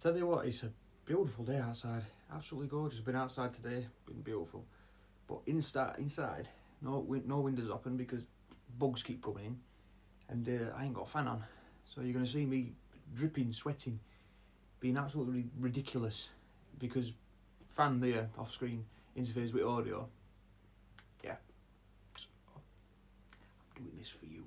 Tell you what, it's a beautiful day outside. Absolutely gorgeous. Been outside today, been beautiful. But inside, no windows open because bugs keep coming in, and I ain't got a fan on. So you're gonna see me dripping, sweating, being absolutely ridiculous because fan there off screen interferes with audio. Yeah, so I'm doing this for you.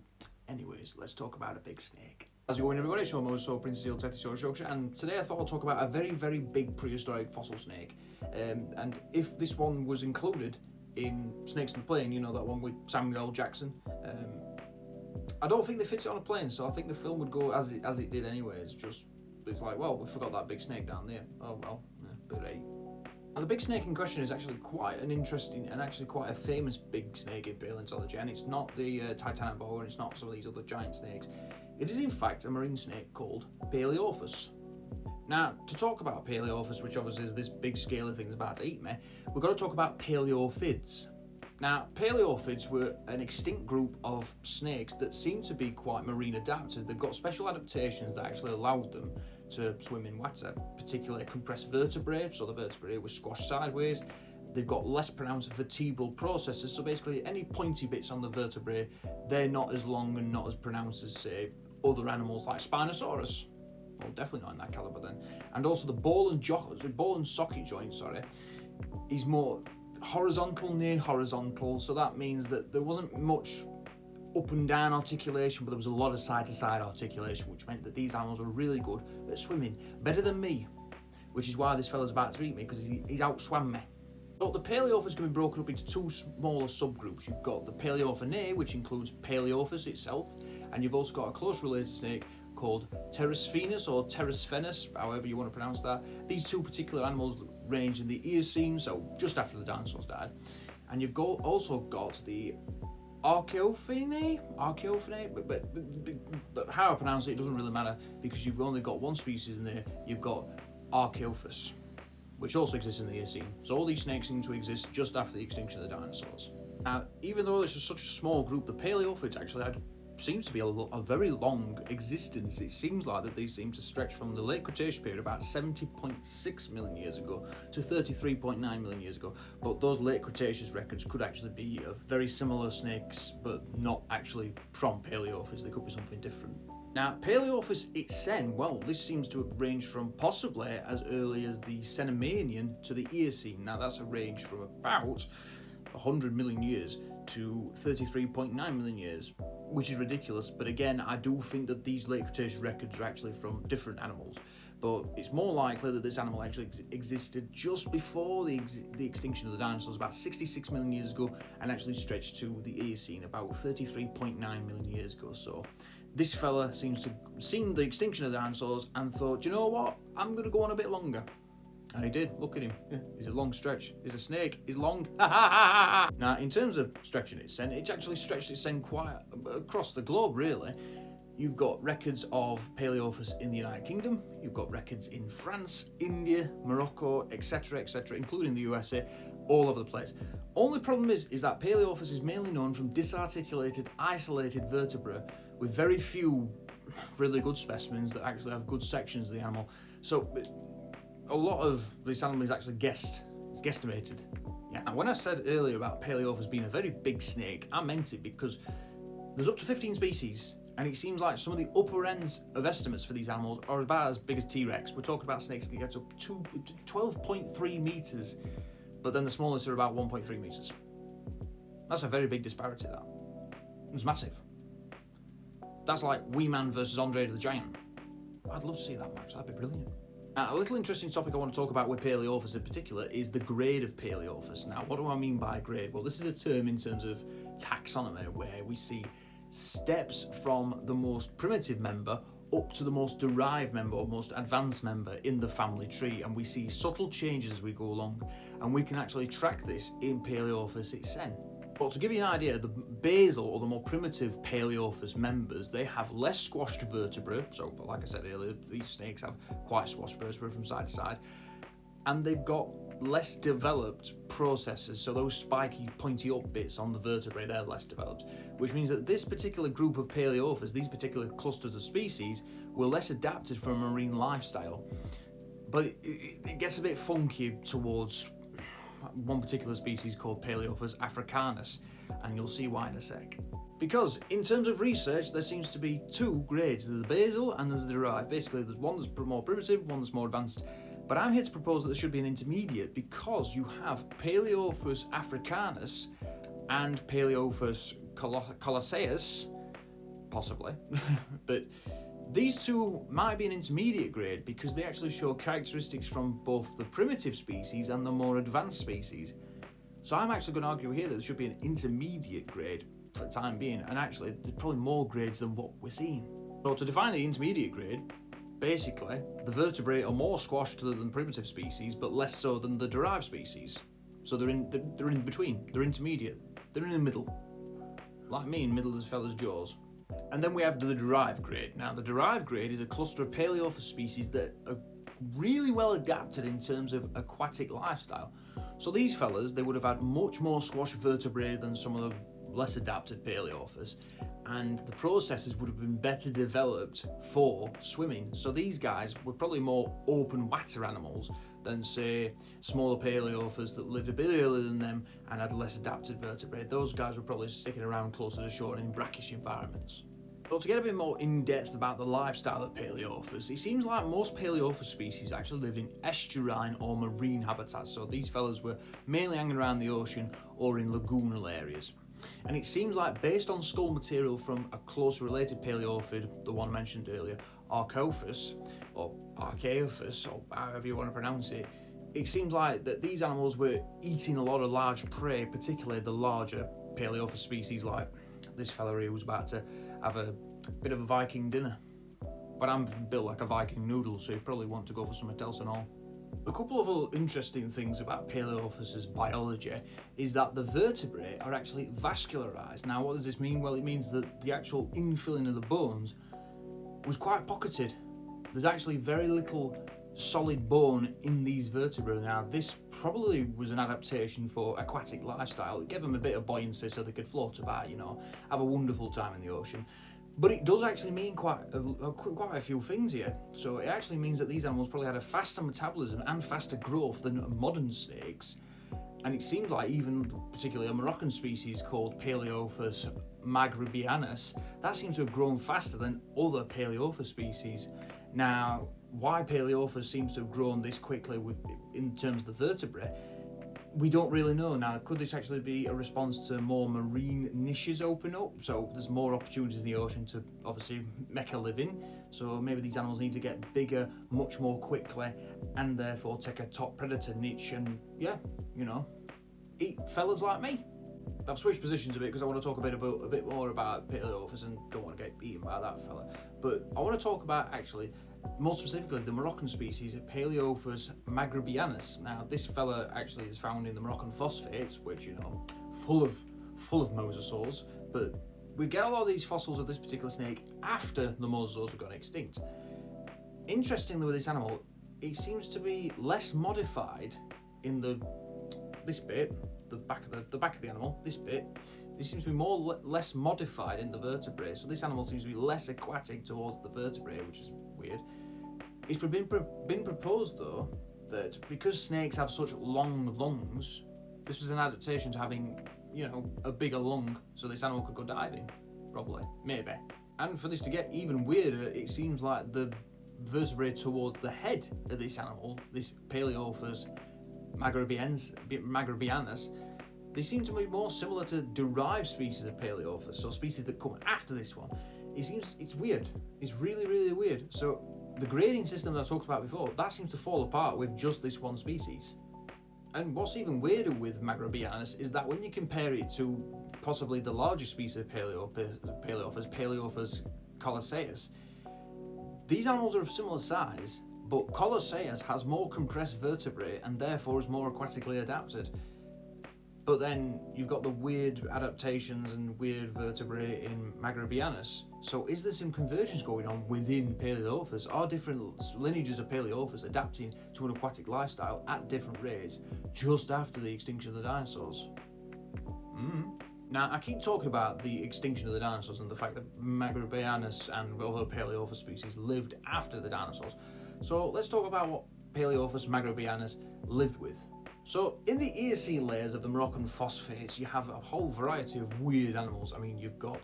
Anyways, let's talk about a big snake. How's it going, everybody? It's your so Prince Seal Yorkshire, and today I thought I'd talk about a very, very big prehistoric fossil snake. And if this one was included in Snakes on a Plane, you know, that one with Samuel L. Jackson, I don't think they fit it on a plane, so I think the film would go as it did anyways. It's like, well, we forgot that big snake down there. Oh well, but hey. And the big snake in question is actually quite an interesting and actually quite a famous big snake in paleontology, and it's not the Titanic boa, and it's not some of these other giant snakes. It is in fact a marine snake called Palaeophis. Now, to talk about Palaeophis, which obviously is this big scaly thing that's about to eat me, we've got to talk about Palaeophids. Now, Palaeophids were an extinct group of snakes that seem to be quite marine adapted. They've got special adaptations that actually allowed them to swim in water, particularly compressed vertebrae, so the vertebrae was squashed sideways. They've got less pronounced vertebral processes, so basically any pointy bits on the vertebrae, they're not as long and not as pronounced as, say, other animals like Spinosaurus. Well, definitely not in that caliber then. And also the ball and socket joint, is more horizontal, near horizontal, so that means that there wasn't much up and down articulation, but there was a lot of side to side articulation, which meant that these animals were really good at swimming, better than me, which is why this fella's about to eat me, because he's outswam me. So the Palaeophis can be broken up into two smaller subgroups. You've got the Palaeophinae, which includes Palaeophis itself, and you've also got a close related snake called Pterosphenus or Pterosphenus, however you want to pronounce that. These two particular animals range in the Eocene, so just after the dinosaurs died. And you've also got the Archaeophinae, but how I pronounce it doesn't really matter because you've only got one species in there. You've got Archaeophis, which also exists in the Eocene. So all these snakes seem to exist just after the extinction of the dinosaurs. Now, even though this is such a small group, the Palaeophids actually seems to be a very long existence. It seems like that they seem to stretch from the late Cretaceous period, about 70.6 million years ago, to 33.9 million years ago. But those late Cretaceous records could actually be of very similar snakes, but not actually from Palaeophis. They could be something different. Now, Palaeophis itsen, well, this seems to have ranged from possibly as early as the Cenomanian to the Eocene. Now, that's a range from about 100 million years to 33.9 million years, which is ridiculous. But again, I do think that these late Cretaceous records are actually from different animals. But it's more likely that this animal actually existed just before the extinction of the dinosaurs, about 66 million years ago, and actually stretched to the Eocene about 33.9 million years ago. So this fella seems to have seen the extinction of the dinosaurs and thought, you know what, I'm going to go on a bit longer. And he did. Look at him. Yeah, he's a long stretch. He's a snake. He's long. Now, in terms of stretching its sen, it's actually stretched its sen quite across the globe, really. You've got records of Palaeophis in the United Kingdom. You've got records in France, India, Morocco, etc., including the USA, all over the place. Only problem is that Palaeophis is mainly known from disarticulated, isolated vertebrae with very few really good specimens that actually have good sections of the animal. So a lot of this animal is actually guesstimated. Yeah. And when I said earlier about Palaeophis being a very big snake, I meant it because there's up to 15 species, and it seems like some of the upper ends of estimates for these animals are about as big as T-Rex. We're talking about snakes that can get up to 12.3 meters, but then the smallest are about 1.3 meters. That's a very big disparity, that. It's massive. That's like Wee Man versus Andre the Giant. I'd love to see that match, that'd be brilliant. Now, a little interesting topic I want to talk about with Palaeophis in particular is the grade of Palaeophis. Now, what do I mean by grade? Well, this is a term in terms of taxonomy where we see steps from the most primitive member up to the most derived member or most advanced member in the family tree, and we see subtle changes as we go along, and we can actually track this in Palaeophis itself. But to give you an idea, the basal or the more primitive Palaeophis members, they have less squashed vertebrae. So, like I said earlier, these snakes have quite squashed vertebrae from side to side, and they've got less developed processes. So those spiky, pointy up bits on the vertebrae, they're less developed, which means that this particular group of Palaeophis, these particular clusters of species, were less adapted for a marine lifestyle. but it gets a bit funky towards one particular species called Palaeophis africanus, and you'll see why in a sec. Because in terms of research, there seems to be two grades. There's the basal and there's the derived. Basically, there's one that's more primitive, one that's more advanced. But I'm here to propose that there should be an intermediate, because you have Palaeophis africanus and Palaeophis colosseus, possibly, but these two might be an intermediate grade because they actually show characteristics from both the primitive species and the more advanced species. So I'm actually going to argue here that there should be an intermediate grade for the time being, and actually there's probably more grades than what we're seeing. So to define the intermediate grade, basically the vertebrae are more squashed than primitive species, but less so than the derived species. So they're in between, they're intermediate, they're in the middle, like me in the middle of this fella's jaws. And then we have the derived grade. Now the derived grade is a cluster of Palaeophis species that are really well adapted in terms of aquatic lifestyle. So these fellas, they would have had much more squashed vertebrae than some of the less adapted Palaeophis, and the processes would have been better developed for swimming. So these guys were probably more open water animals than, say, smaller Palaeophis that lived a bit earlier than them and had less adapted vertebrae. Those guys were probably sticking around closer to shore in brackish environments. So to get a bit more in-depth about the lifestyle of Palaeophis, it seems like most Palaeophis species actually lived in estuarine or marine habitats. So these fellas were mainly hanging around the ocean or in lagoonal areas. And it seems like, based on skull material from a closely related Palaeophid, the one mentioned earlier, Archaeophis, or Archaeophis, or however you want to pronounce it, it seems like that these animals were eating a lot of large prey, particularly the larger Palaeophis species like this fella here who's about to have a bit of a Viking dinner. But I'm built like a Viking noodle, so you probably want to go for something else and all. A couple of other interesting things about Palaeophis's biology is that the vertebrae are actually vascularized. Now, what does this mean? Well, it means that the actual infilling of the bones was quite pocketed. There's actually very little solid bone in these vertebrae. Now, this probably was an adaptation for aquatic lifestyle. It gave them a bit of buoyancy so they could float about, have a wonderful time in the ocean. But it does actually mean quite a few things here. So it actually means that these animals probably had a faster metabolism and faster growth than modern snakes. And it seems like even particularly a Moroccan species called Palaeophis maghrebianus, that seems to have grown faster than other Palaeophis species. Now, why Palaeophis seems to have grown this quickly in terms of the vertebrae, we don't really know. Now, could this actually be a response to more marine niches open up? So there's more opportunities in the ocean to obviously make a living. So maybe these animals need to get bigger much more quickly and therefore take a top predator niche and, eat fellas like me. I've switched positions a bit because I want to talk a bit more about Palaeophis and don't want to get eaten by that fella. But I want to talk about actually, more specifically, the Moroccan species Palaeophis maghrebianus. Now, this fella actually is found in the Moroccan phosphates, which, full of mosasaurs, but we get a lot of these fossils of this particular snake after the mosasaurs have gone extinct. Interestingly, with this animal, it seems to be less modified in this bit, the back of the animal, this bit. It seems to be less modified in the vertebrae, so this animal seems to be less aquatic towards the vertebrae, which is weird. It's been proposed though that because snakes have such long lungs, this was an adaptation to having, a bigger lung, so this animal could go diving, probably, maybe. And for this to get even weirder, it seems like the vertebrae toward the head of this animal, this Palaeophis maghrebianus, they seem to be more similar to derived species of Palaeophis, so species that come after this one. It's weird. It's really, really weird. So the grading system that I talked about before, that seems to fall apart with just this one species. And what's even weirder with Maghrebianus is that when you compare it to possibly the largest species of Palaeophis colosseus, these animals are of similar size, but colosseus has more compressed vertebrae and therefore is more aquatically adapted. But then you've got the weird adaptations and weird vertebrae in Maghrebianus. So is there some convergence going on within Palaeophis? Are different lineages of Palaeophis adapting to an aquatic lifestyle at different rates just after the extinction of the dinosaurs? Now, I keep talking about the extinction of the dinosaurs and the fact that Maghrebianus and other Palaeophis species lived after the dinosaurs. So let's talk about what Palaeophis maghreboianus lived with. So in the Eocene layers of the Moroccan phosphates, you have a whole variety of weird animals. I mean, you've got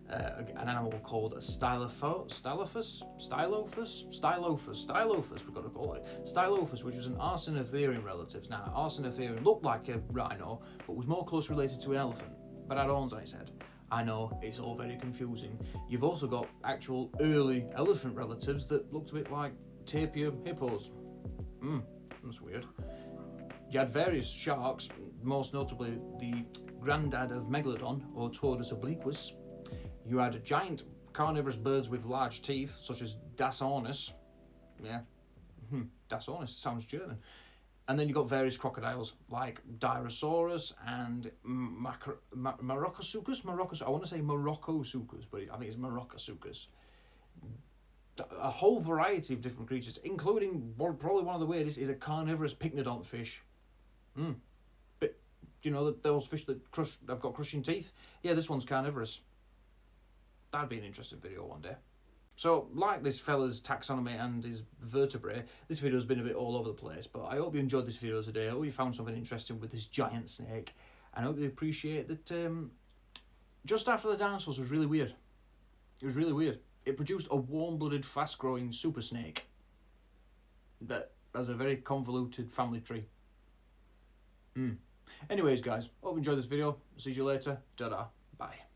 an animal called a Stylophus, we've got to call it. Stylophus, which was an Arsinotherian relative. Now, Arsinotherian looked like a rhino, but was more closely related to an elephant, but had horns on its head. I know, it's all very confusing. You've also got actual early elephant relatives that looked a bit like tapir hippos. That's weird. You had various sharks, most notably the granddad of Megalodon, or Turdus obliquus. You had giant carnivorous birds with large teeth, such as Dasornis. Yeah, Dasornis sounds German. And then you got various crocodiles like Dirosaurus and Maroccosuchus. I want to say Moroccosuchus, but I think it's Maroccosuchus. A whole variety of different creatures, including probably one of the weirdest is a carnivorous pycnodont fish. But you know those fish that have got crushing teeth? Yeah, this one's carnivorous. That'd be an interesting video one day. So, like this fella's taxonomy and his vertebrae, this video's been a bit all over the place, but I hope you enjoyed this video today. I hope you found something interesting with this giant snake, and I hope you appreciate that just after the dinosaurs was really weird. It was really weird. It produced a warm-blooded, fast-growing super snake that has a very convoluted family tree. Anyways, guys, hope you enjoyed this video. See you later. Ta-da. Bye.